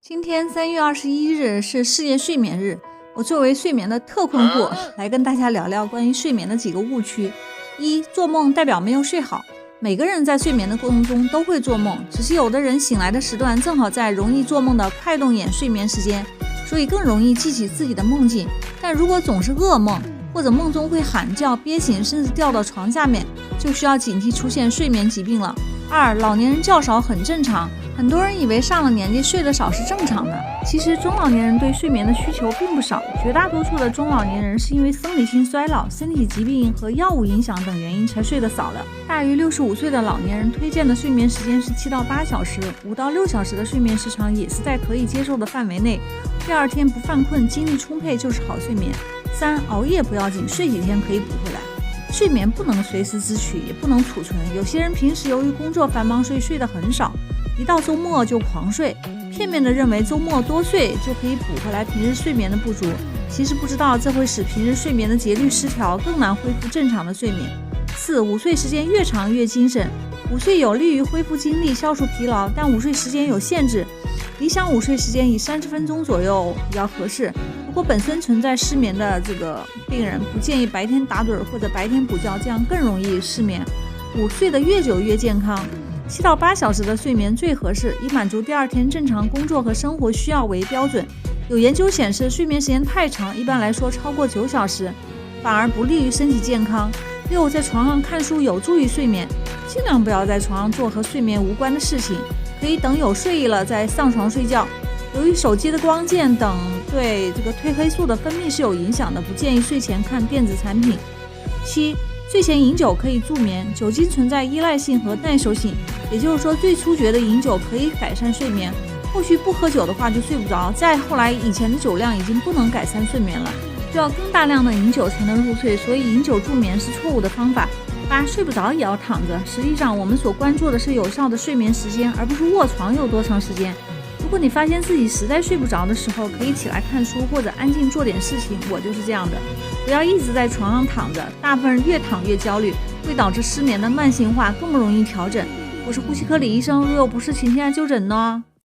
今天3月21日是世界睡眠日，我作为睡眠的特困户，来跟大家聊聊关于睡眠的几个误区。一、做梦代表没有睡好。每个人在睡眠的过程中都会做梦，只是有的人醒来的时段正好在容易做梦的快动眼睡眠时间，所以更容易记起自己的梦境。但如果总是噩梦，或者梦中会喊叫、憋醒，甚至掉到床下面，就需要警惕出现睡眠疾病了。二、老年人觉少很正常。很多人以为上了年纪睡得少是正常的，其实中老年人对睡眠的需求并不少，绝大多数的中老年人是因为生理性衰老、身体疾病和药物影响等原因才睡得少的。大于65岁的老年人推荐的睡眠时间是7到8小时，5到6小时的睡眠时长也是在可以接受的范围内。第二天不犯困，精力充沛就是好睡眠。三、熬夜不要紧，睡几天可以补回来。睡眠不能随时支取，也不能储存。有些人平时由于工作繁忙，所以睡得很少，一到周末就狂睡，片面的认为周末多睡就可以补回来平日睡眠的不足，其实不知道这会使平日睡眠的节律失调，更难恢复正常的睡眠。四、午睡时间越长越精神。午睡有利于恢复精力、消除疲劳，但午睡时间有限制，理想午睡时间以30分钟左右比较合适。如果本身存在失眠的病人，不建议白天打盹或者白天补觉，这样更容易失眠。午睡的越久越健康，7到8小时的睡眠最合适，以满足第二天正常工作和生活需要为标准。有研究显示，睡眠时间太长，一般来说超过9小时，反而不利于身体健康。六、在床上看书有助于睡眠，尽量不要在床上做和睡眠无关的事情，可以等有睡意了再上床睡觉。由于手机的光线等对褪黑素的分泌是有影响的，不建议睡前看电子产品。七、睡前饮酒可以助眠，酒精存在依赖性和耐受性，也就是说最初觉得饮酒可以改善睡眠，后续不喝酒的话就睡不着，再后来以前的酒量已经不能改善睡眠了，需要更大量的饮酒才能入睡，所以饮酒助眠是错误的方法。八、睡不着也要躺着，实际上我们所关注的是有效的睡眠时间，而不是卧床有多长时间。如果你发现自己实在睡不着的时候，可以起来看书或者安静做点事情，我就是这样的。不要一直在床上躺着，大部分人越躺越焦虑，会导致失眠的慢性化，更不容易调整。我是呼吸科李医生，如有不适请现在就诊哦。